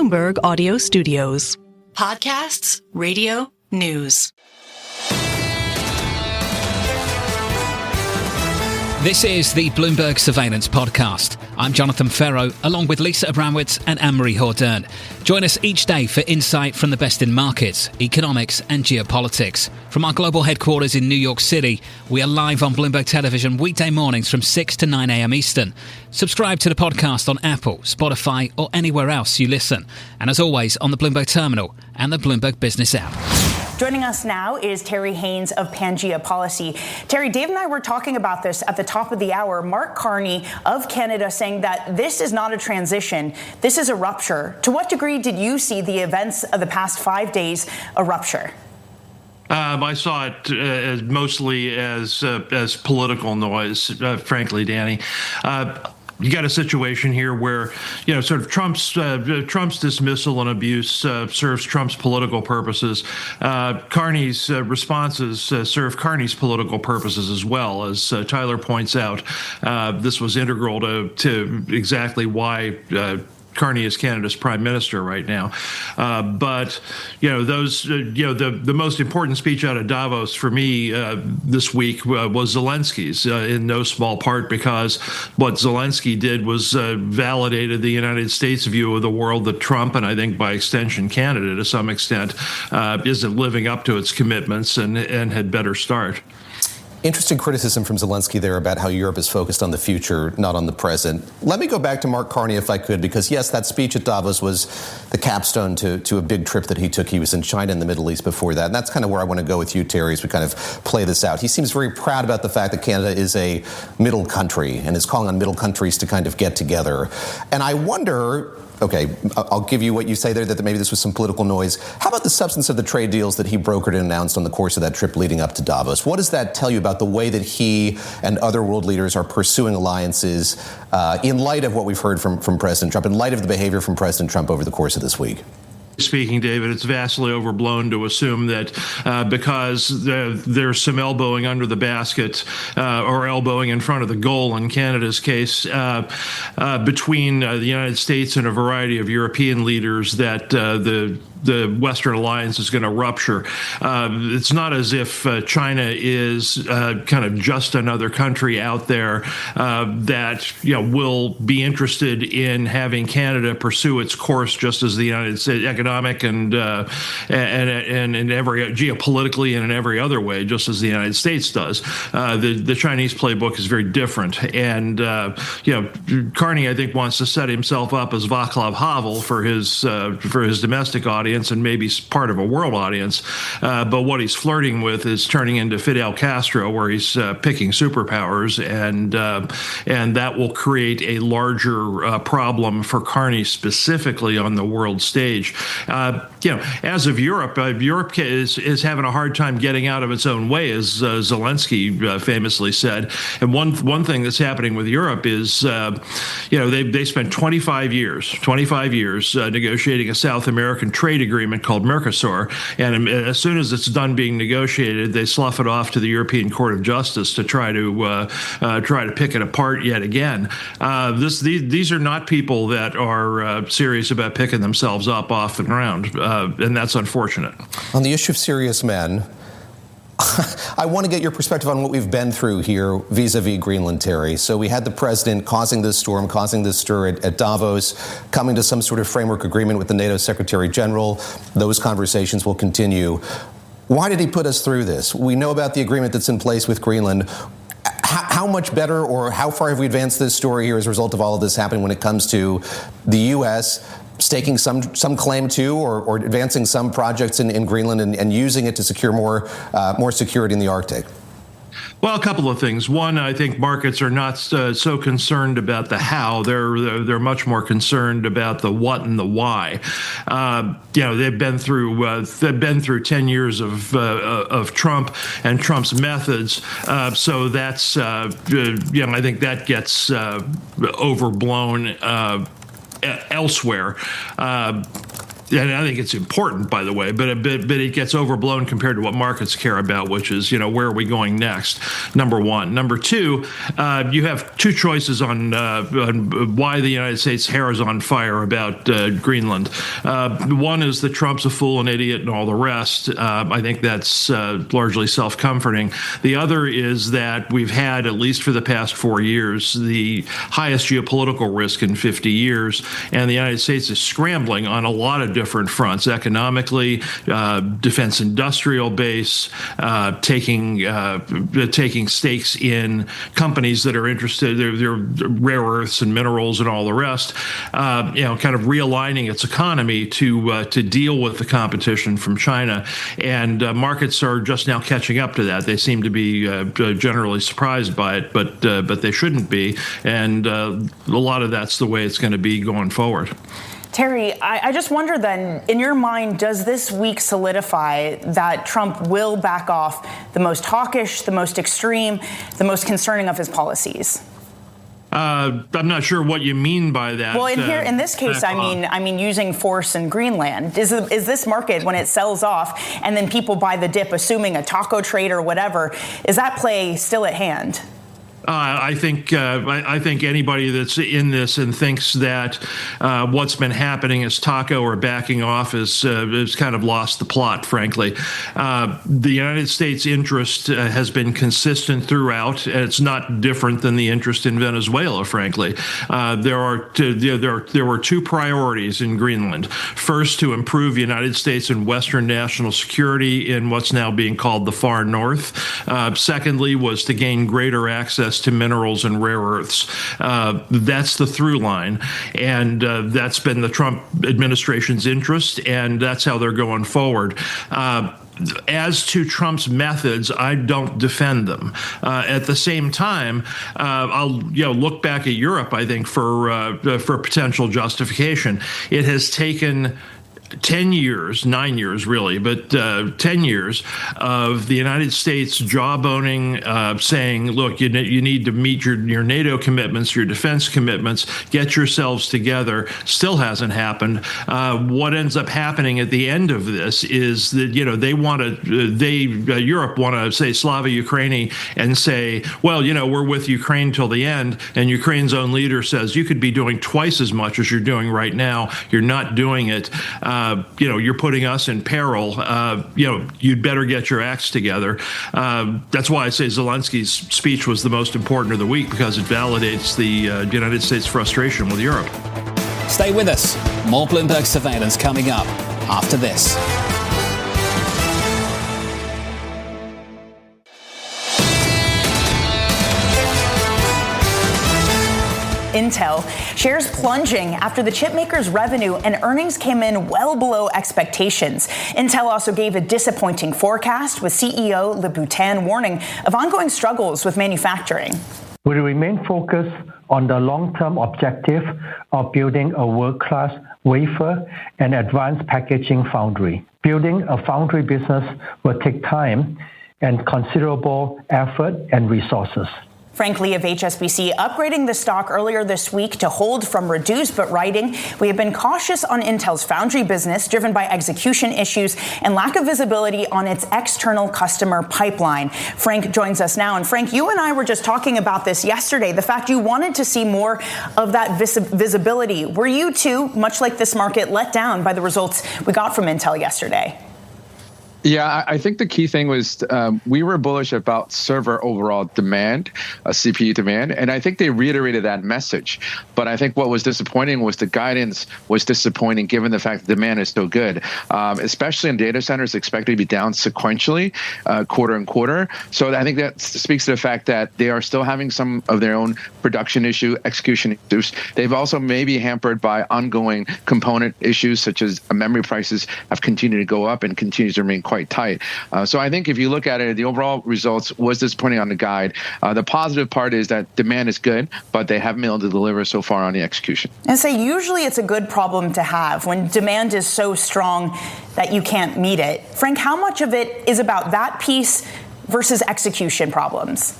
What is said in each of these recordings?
Bloomberg Audio Studios. Podcasts, radio, news. This is the Bloomberg Surveillance Podcast. I'm Jonathan Ferro, along with Lisa Abramowitz and Anne-Marie Hordeurn. Join us each day for insight from the best in markets, economics and geopolitics. From our global headquarters in New York City, we are live on Bloomberg Television weekday mornings from 6 to 9 a.m. Eastern. Subscribe to the podcast on Apple, Spotify or anywhere else you listen. And as always, on the Bloomberg Terminal and the Bloomberg Business app. Joining us now is Terry Haines of Pangaea Policy. Terry, Dave and I were talking about this at the top of the hour. Mark Carney of Canada saying that this is not a transition, this is a rupture. To what degree did you see the events of the past 5 days a rupture? I saw it as mostly as political noise, frankly, Danny. You got a situation here where, sort of Trump's dismissal and abuse serves Trump's political purposes. Carney's responses serve Carney's political purposes as well. As Tyler points out, this was integral to exactly why Carney is Canada's prime minister right now. But the most important speech out of Davos for me this week was Zelensky's, in no small part because what Zelensky did was validated the United States view of the world that Trump, and I think by extension Canada to some extent, isn't living up to its commitments and had better start. Interesting criticism from Zelensky there about how Europe is focused on the future, not on the present. Let me go back to Mark Carney, if I could, because, yes, that speech at Davos was the capstone to a big trip that he took. He was in China and the Middle East before that. And that's kind of where I want to go with you, Terry, as we kind of play this out. He seems very proud about the fact that Canada is a middle country and is calling on middle countries to kind of get together. And I wonder... Okay, I'll give you what you say there, that maybe this was some political noise. How about the substance of the trade deals that he brokered and announced on the course of that trip leading up to Davos? What does that tell you about the way that he and other world leaders are pursuing alliances in light of what we've heard from President Trump, in light of the behavior from President Trump over the course of this week? Speaking, David, it's vastly overblown to assume that because there's some elbowing under the basket or elbowing in front of the goal in Canada's case between the United States and a variety of European leaders that the Western alliance is going to rupture. It's not as if China is kind of just another country out there that will be interested in having Canada pursue its course just as the United States, economic and in every geopolitically and in every other way, just as the United States does. The Chinese playbook is very different, and Carney, I think, wants to set himself up as Václav Havel for his domestic audience and maybe part of a world audience. But what he's flirting with is turning into Fidel Castro, where he's picking superpowers, and that will create a larger problem for Carney specifically on the world stage. As of Europe, Europe is having a hard time getting out of its own way, as Zelensky famously said. And one thing that's happening with Europe is, they spent 25 years negotiating a South American trade agreement called Mercosur, and as soon as it's done being negotiated, they slough it off to the European Court of Justice to try to pick it apart yet again. These are not people that are serious about picking themselves up off the ground, and that's unfortunate. On the issue of serious men, I want to get your perspective on what we've been through here vis-a-vis Greenland, Terry. So we had the president causing this storm, causing this stir at Davos, coming to some sort of framework agreement with the NATO Secretary General. Those conversations will continue. Why did he put us through this? We know about the agreement that's in place with Greenland. How much better or how far have we advanced this story here as a result of all of this happening when it comes to the U.S. staking some claim to or advancing some projects in Greenland and using it to secure more security in the Arctic? Well, a couple of things. One, I think markets are not so concerned about the how. They're much more concerned about the what and the why. They've been through 10 years of Trump and Trump's methods. So that's I think that gets overblown elsewhere. and I think it's important, by the way, but it gets overblown compared to what markets care about, which is, where are we going next? Number one. Number two, you have two choices on why the United States hair is on fire about Greenland. One is that Trump's a fool, an idiot, and all the rest. I think that's largely self-comforting. The other is that we've had, at least for the past 4 years, the highest geopolitical risk in 50 years, and the United States is scrambling on a lot of different fronts: economically, defense industrial base, taking stakes in companies that are interested, they're rare earths and minerals and all the rest, kind of realigning its economy to deal with the competition from China. And markets are just now catching up to that. They seem to be generally surprised by it, but they shouldn't be. And a lot of that's the way it's going to be going forward. Terry, I just wonder then, in your mind, does this week solidify that Trump will back off the most hawkish, the most extreme, the most concerning of his policies? I'm not sure what you mean by that. Well, in this case, I mean using force in Greenland. Is this market, when it sells off and then people buy the dip, assuming a taco trade or whatever, is that play still at hand? I think anybody that's in this and thinks that what's been happening is taco or backing off is kind of lost the plot, frankly. The United States interest has been consistent throughout. It's not different than the interest in Venezuela, frankly. There were two priorities in Greenland. First, to improve United States and Western national security in what's now being called the far north. Secondly, was to gain greater access to minerals and rare earths. That's the through line, and that's been the Trump administration's interest, and that's how they're going forward. As to Trump's methods, I don't defend them. At the same time, I'll look back at Europe, I think, for potential justification. It has taken 10 years, 9 years really, but 10 years of the United States jawboning, saying, look, you need to meet your NATO commitments, your defense commitments, get yourselves together. Still hasn't happened. What ends up happening at the end of this is that, Europe want to say Slava Ukraini and say, well, we're with Ukraine till the end. And Ukraine's own leader says, you could be doing twice as much as you're doing right now. You're not doing it. You're putting us in peril. You'd better get your acts together. That's why I say Zelensky's speech was the most important of the week, because it validates the United States' frustration with Europe. Stay with us. More Bloomberg surveillance coming up after this. Intel shares plunging after the chipmaker's revenue and earnings came in well below expectations. Intel also gave a disappointing forecast, with CEO Louboutin warning of ongoing struggles with manufacturing. We remain focused on the long-term objective of building a world-class wafer and advanced packaging foundry. Building a foundry business will take time and considerable effort and resources. Frank Lee of HSBC upgrading the stock earlier this week to hold from reduce, but writing, we have been cautious on Intel's foundry business, driven by execution issues and lack of visibility on its external customer pipeline. Frank joins us now. And Frank, you and I were just talking about this yesterday, the fact you wanted to see more of that visibility. Were you too, much like this market, let down by the results we got from Intel yesterday? Yeah, I think the key thing was we were bullish about server overall demand, CPU demand, and I think they reiterated that message. But I think what was disappointing was the guidance was disappointing, given the fact that demand is so good, especially in data centers expected to be down sequentially, quarter and quarter. So I think that speaks to the fact that they are still having some of their own production issue, execution issues. They've also maybe hampered by ongoing component issues, such as memory prices have continued to go up and continue to remain quite tight. So I think if you look at it, the overall results was disappointing on the guide. The positive part is that demand is good, but they haven't been able to deliver so far on the execution. And so usually it's a good problem to have when demand is so strong that you can't meet it. Frank, how much of it is about that piece versus execution problems?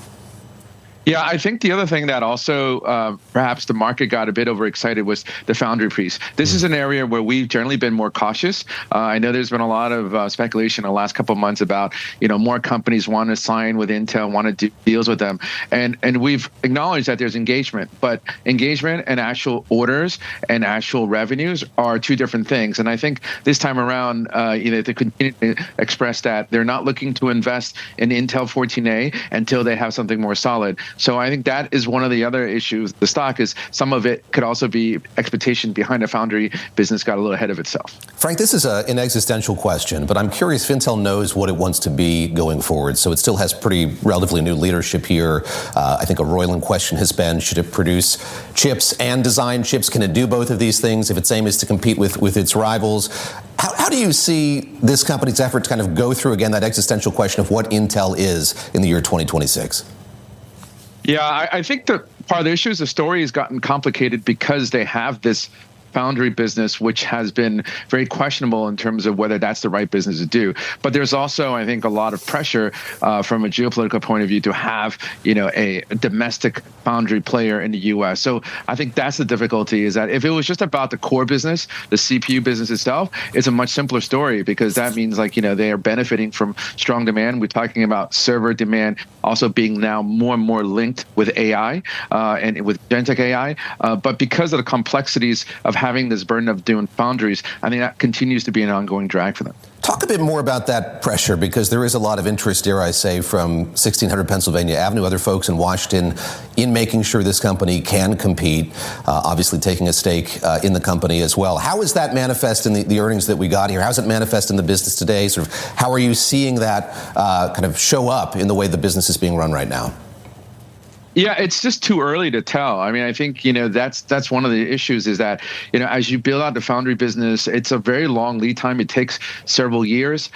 Yeah, I think the other thing that also perhaps the market got a bit overexcited was the foundry piece. This is an area where we've generally been more cautious. I know there's been a lot of speculation in the last couple of months about, more companies want to sign with Intel, want to do deals with them. And we've acknowledged that there's engagement, but engagement and actual orders and actual revenues are two different things. And I think this time around, they continue to express that they're not looking to invest in Intel 14A until they have something more solid. So I think that is one of the other issues. The stock is some of it could also be expectation behind a foundry business got a little ahead of itself. Frank, this is an existential question, but I'm curious if Intel knows what it wants to be going forward. So it still has pretty relatively new leadership here. I think a roiling question has been, should it produce chips and design chips? Can it do both of these things if its aim is to compete with its rivals? How do you see this company's effort to kind of go through, again, that existential question of what Intel is in the year 2026? Yeah, I think that part of the issue is the story has gotten complicated because they have this foundry business, which has been very questionable in terms of whether that's the right business to do. But there's also, I think, a lot of pressure from a geopolitical point of view to have, a domestic foundry player in the U.S. So I think that's the difficulty, is that if it was just about the core business, the CPU business itself, it's a much simpler story, because that means they are benefiting from strong demand. We're talking about server demand also being now more and more linked with AI and with agentic AI. But because of the complexities of having this burden of doing foundries, I think that continues to be an ongoing drag for them. Talk a bit more about that pressure, because there is a lot of interest, dare I say, from 1600 Pennsylvania Avenue, other folks in Washington, in making sure this company can compete, obviously taking a stake in the company as well. How is that manifest in the earnings that we got here? How does it manifest in the business today? Sort of, how are you seeing that kind of show up in the way the business is being run right now? Yeah, it's just too early to tell. I mean, I think, that's one of the issues, is that, as you build out the foundry business, it's a very long lead time. It takes several years.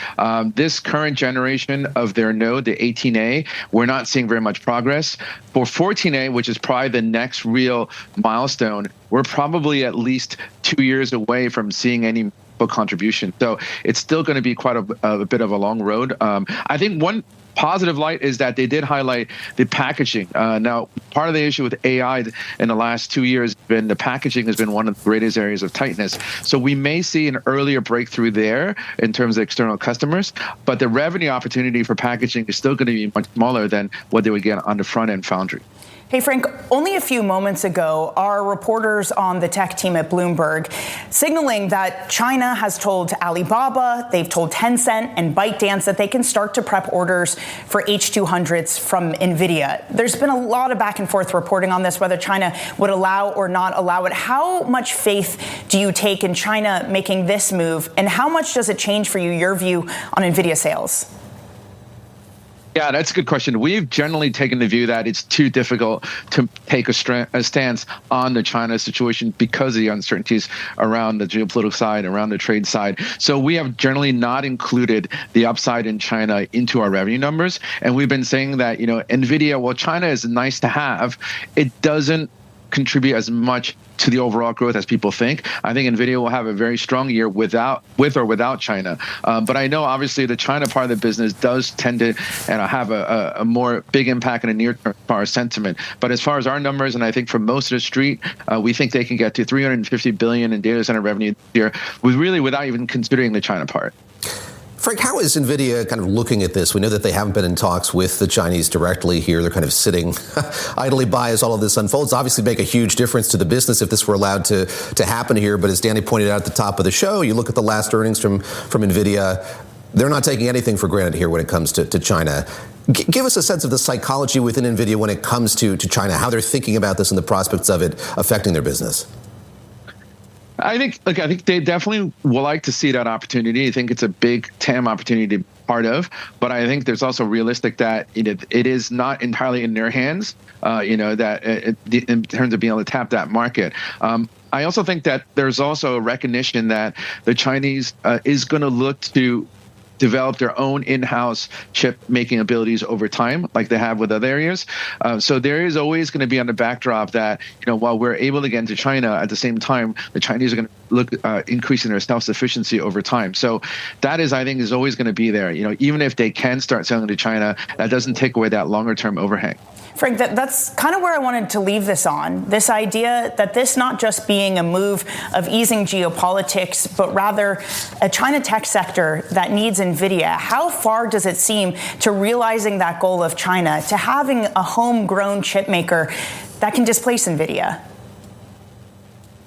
This current generation of their node, the 18A, we're not seeing very much progress. For 14A, which is probably the next real milestone, we're probably at least 2 years away from seeing any contribution. So it's still going to be quite a bit of a long road. I think one positive light is that they did highlight the packaging. Now, part of the issue with AI in the last 2 years has been the packaging has been one of the greatest areas of tightness. So we may see an earlier breakthrough there in terms of external customers, but the revenue opportunity for packaging is still going to be much smaller than what they would get on the front end foundry. Hey, Frank, only a few moments ago, our reporters on the tech team at Bloomberg signaling that China has told Alibaba, they've told Tencent and ByteDance that they can start to prep orders for H200s from NVIDIA. There's been a lot of back and forth reporting on this, whether China would allow or not allow it. How much faith do you take in China making this move, and how much does it change for you, your view on NVIDIA sales? Yeah, that's a good question. We've generally taken the view that it's too difficult to take a stance on the China situation because of the uncertainties around the geopolitical side, around the trade side. So we have generally not included the upside in China into our revenue numbers. And we've been saying that, NVIDIA, while China is nice to have, it doesn't contribute as much to the overall growth as people think. I think NVIDIA will have a very strong year with or without China. But I know, obviously, the China part of the business does tend to have a more big impact in the near term as far as sentiment. But as far as our numbers, and I think for most of the street, we think they can get to $350 billion in data center revenue this year, without even considering the China part. Frank, how is NVIDIA kind of looking at this? We know that they haven't been in talks with the Chinese directly here. They're kind of sitting idly by as all of this unfolds. Obviously make a huge difference to the business if this were allowed to happen here. But as Danny pointed out at the top of the show, you look at the last earnings from NVIDIA, they're not taking anything for granted here when it comes to China. Give us a sense of the psychology within NVIDIA when it comes to China, how they're thinking about this and the prospects of it affecting their business. I think they definitely will like to see that opportunity. I think it's a big TAM opportunity to be part of, but I think there's also realistic that it is not entirely in their hands. In terms of being able to tap that market. I also think that there's also a recognition that the Chinese is going to look to develop their own in-house chip making abilities over time, like they have with other areas. So there is always going to be on the backdrop that, while we're able to get into China, at the same time, the Chinese are going to increasing their self-sufficiency over time. So that is, I think, is always going to be there. Even if they can start selling to China, that doesn't take away that longer-term overhang. Frank, that's kind of where I wanted to leave this on, this idea that this not just being a move of easing geopolitics, but rather a China tech sector that needs NVIDIA. How far does it seem to realizing that goal of China, to having a homegrown chip maker that can displace NVIDIA?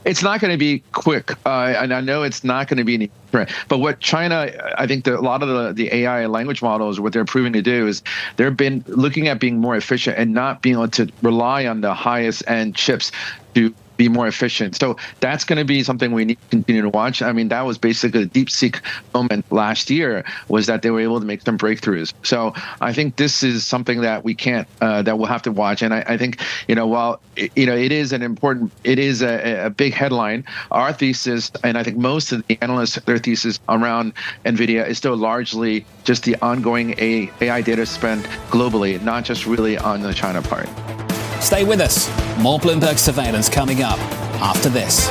It's not going to be quick, and I know it's not going to be any. But what China, I think a lot of the AI language models, what they're proving to do is they've been looking at being more efficient and not being able to rely on the highest end chips to be more efficient. So that's going to be something we need to continue to watch. I mean, that was basically the DeepSeek moment last year, was that they were able to make some breakthroughs. So I think this is something that we can't, that we'll have to watch. And I think, while, it is a big headline, our thesis, and I think most of the analysts, their thesis around NVIDIA is still largely just the ongoing AI data spend globally, not just really on the China part. Stay with us. More Bloomberg surveillance coming up after this.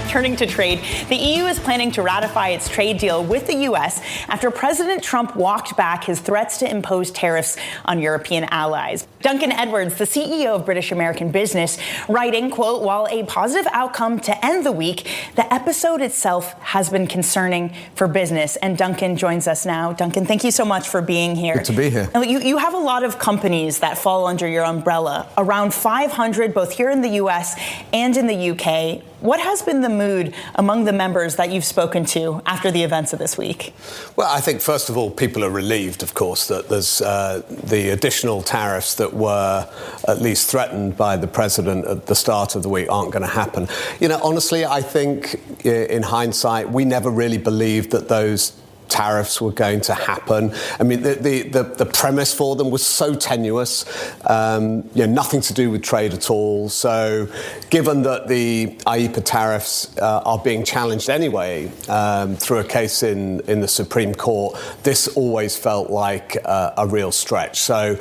Turning to trade, the EU is planning to ratify its trade deal with the U.S. after President Trump walked back his threats to impose tariffs on European allies. Duncan Edwards, the CEO of British American Business, writing, quote, "While a positive outcome to end the week, the episode itself has been concerning for business." And Duncan joins us now. Duncan, thank you so much for being here. Good to be here. Now, you have a lot of companies that fall under your umbrella, around 500, both here in the U.S. and in the U.K. What has been the mood among the members that you've spoken to after the events of this week? Well, I think, first of all, people are relieved, of course, that there's the additional tariffs that were at least threatened by the president at the start of the week aren't going to happen. Honestly, I think in hindsight, we never really believed that those tariffs were going to happen. I mean, the premise for them was so tenuous, nothing to do with trade at all. So given that the IEEPA tariffs are being challenged anyway through a case in the Supreme Court, this always felt like a real stretch. So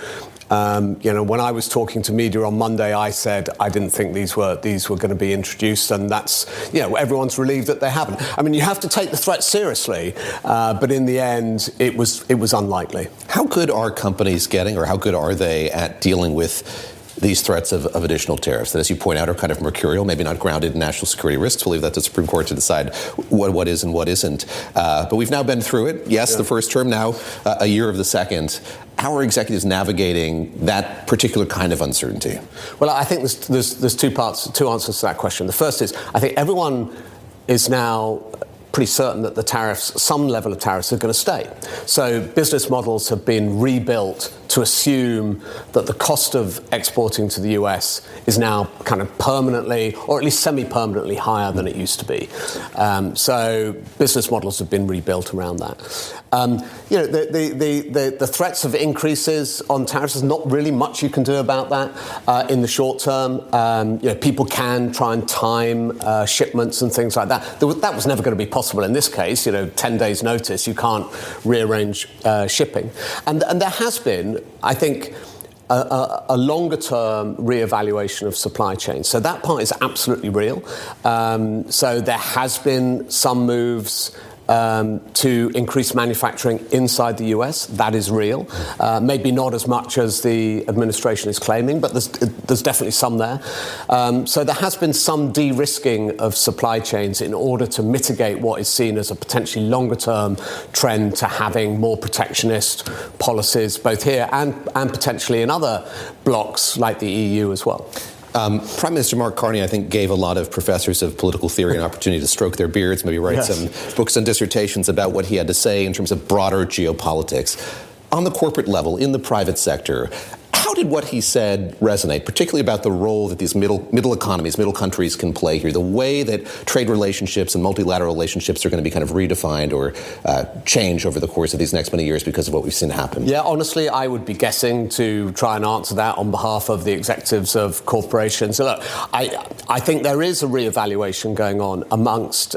when I was talking to media on Monday, I said I didn't think these were going to be introduced, and that's everyone's relieved that they haven't. I mean, you have to take the threat seriously, but in the end, it was unlikely. How good are companies getting, or how good are they at dealing with these threats of additional tariffs that, as you point out, are kind of mercurial, maybe not grounded in national security risks? We'll leave that to the Supreme Court to decide what is and what isn't. But we've now been through it. Yes, the first term, now a year of the second. How are executives navigating that particular kind of uncertainty? Well, I think there's two answers to that question. The first is, I think everyone is now pretty certain that the tariffs, some level of tariffs, are going to stay. So business models have been rebuilt to assume that the cost of exporting to the US is now kind of permanently, or at least semi-permanently, higher than it used to be. So business models have been rebuilt around that. The threats of increases on tariffs, there's not really much you can do about that in the short term. People can try and time shipments and things like that. That was never going to be possible in this case. 10 days notice, you can't rearrange shipping. And there has been, I think, a longer-term reevaluation of supply chains. So that part is absolutely real. So there has been some moves to increase manufacturing inside the US. That is real. Maybe not as much as the administration is claiming, but there's definitely some there. So there has been some de-risking of supply chains in order to mitigate what is seen as a potentially longer-term trend to having more protectionist policies, both here and potentially in other blocs like the EU as well. Prime Minister Mark Carney, I think, gave a lot of professors of political theory an opportunity to stroke their beards, maybe write some books and dissertations about what he had to say in terms of broader geopolitics. On the corporate level, in the private sector, How did what he said resonate, particularly about the role that these middle economies, middle countries can play here, the way that trade relationships and multilateral relationships are going to be kind of redefined or change over the course of these next many years because of what we've seen happen? Yeah, honestly, I would be guessing to try and answer that on behalf of the executives of corporations. So look, I think there is a reevaluation going on amongst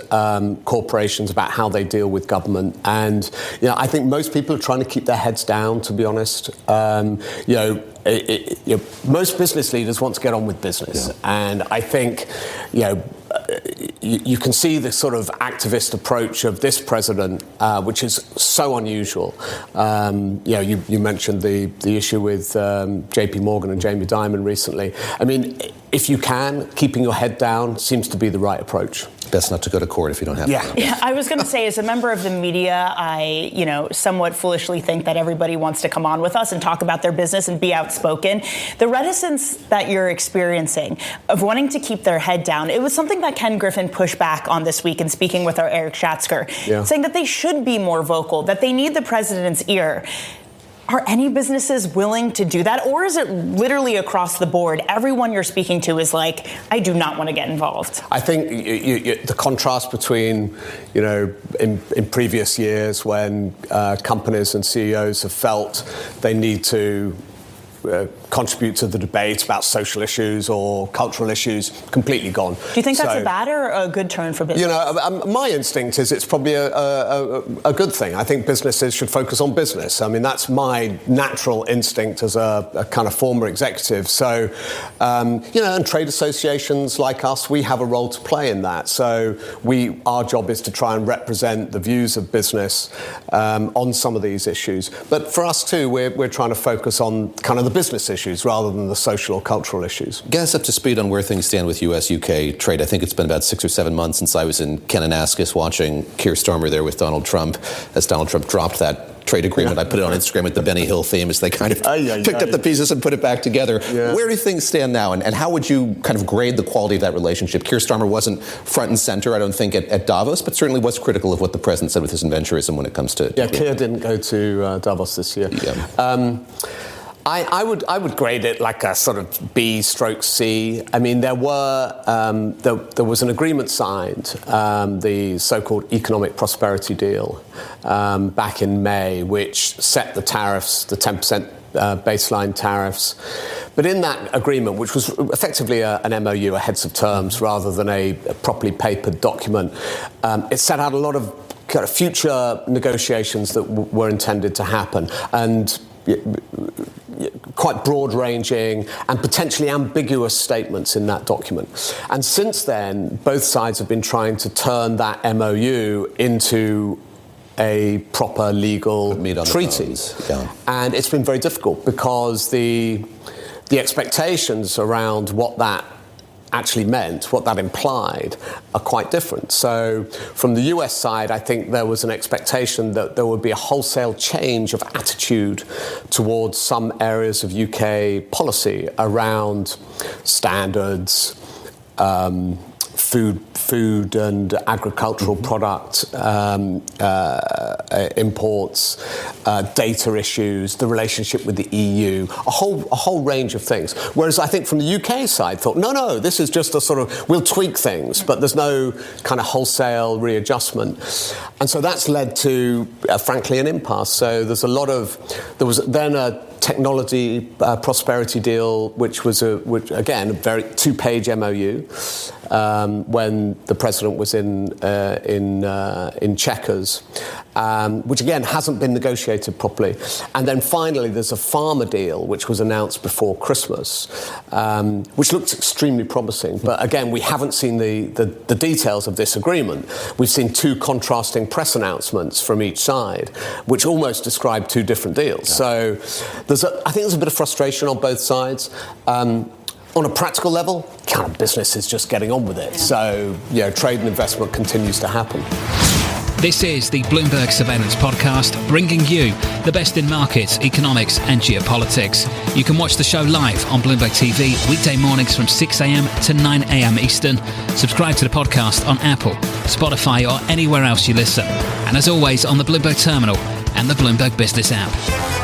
corporations about how they deal with government. And, I think most people are trying to keep their heads down, to be honest. Most business leaders want to get on with business. And I think, you can see the sort of activist approach of this president, which is so unusual. You mentioned the issue with JP Morgan and Jamie Dimon recently. I mean, if you can, keeping your head down seems to be the right approach. Best not to go to court if you don't have to. Yeah, I was going to say, as a member of the media, I, somewhat foolishly think that everybody wants to come on with us and talk about their business and be outspoken. The reticence that you're experiencing of wanting to keep their head down, it was something that Ken Griffin pushed back on this week in speaking with our Eric Schatzker, saying that they should be more vocal, that they need the president's ear. Are any businesses willing to do that? Or is it literally across the board? Everyone you're speaking to is like, I do not want to get involved. I think the contrast between, in previous years when companies and CEOs have felt they need to contribute to the debate about social issues or cultural issues, completely gone. Do you think that's a bad or a good turn for business? My instinct is it's probably a good thing. I think businesses should focus on business. I mean, that's my natural instinct as a kind of former executive. So, and trade associations like us, we have a role to play in that. So our job is to try and represent the views of business on some of these issues. But for us too, we're trying to focus on kind of the business issues rather than the social or cultural issues. Get us up to speed on where things stand with US-UK trade. I think it's been about 6 or 7 months since I was in Kananaskis watching Keir Starmer there with Donald Trump as Donald Trump dropped that trade agreement. I put it on Instagram with the Benny Hill theme as they kind of picked up the pieces and put it back together. Yeah. Where do things stand now, and how would you kind of grade the quality of that relationship? Keir Starmer wasn't front and center, I don't think, at Davos, but certainly was critical of what the president said with his adventurism when it comes to... Yeah, Keir didn't go to Davos this year. Yeah. I would grade it like a sort of B/C. I mean, there was an agreement signed, the so-called economic prosperity deal, back in May, which set the tariffs, the 10% baseline tariffs. But in that agreement, which was effectively an MOU, a heads of terms, rather than a properly papered document, it set out a lot of kind of future negotiations that were intended to happen, and quite broad-ranging and potentially ambiguous statements in that document. And since then, both sides have been trying to turn that MOU into a proper legal treaty. Yeah. And it's been very difficult because the expectations around what that actually meant, what that implied, are quite different. So from the US side, I think there was an expectation that there would be a wholesale change of attitude towards some areas of UK policy around standards, food and agricultural product imports, data issues, the relationship with the EU, a whole range of things. Whereas I think from the UK side thought, no, this is just a sort of, we'll tweak things, but there's no kind of wholesale readjustment. And so that's led to, frankly, an impasse. So there was then a technology prosperity deal, which again, a very 2-page MOU, when the president was in Chequers, which again hasn't been negotiated properly. And then finally, there's a pharma deal, which was announced before Christmas, which looks extremely promising. But again, we haven't seen the details of this agreement. We've seen 2 contrasting press announcements from each side, which almost describe 2 different deals. Yeah. So I think there's a bit of frustration on both sides. On a practical level, kind of business is just getting on with it. So, trade and investment continues to happen. This is the Bloomberg Surveillance Podcast, bringing you the best in markets, economics and geopolitics. You can watch the show live on Bloomberg TV weekday mornings from 6 a.m. to 9 a.m. Eastern. Subscribe to the podcast on Apple, Spotify or anywhere else you listen. And as always, on the Bloomberg Terminal and the Bloomberg Business app.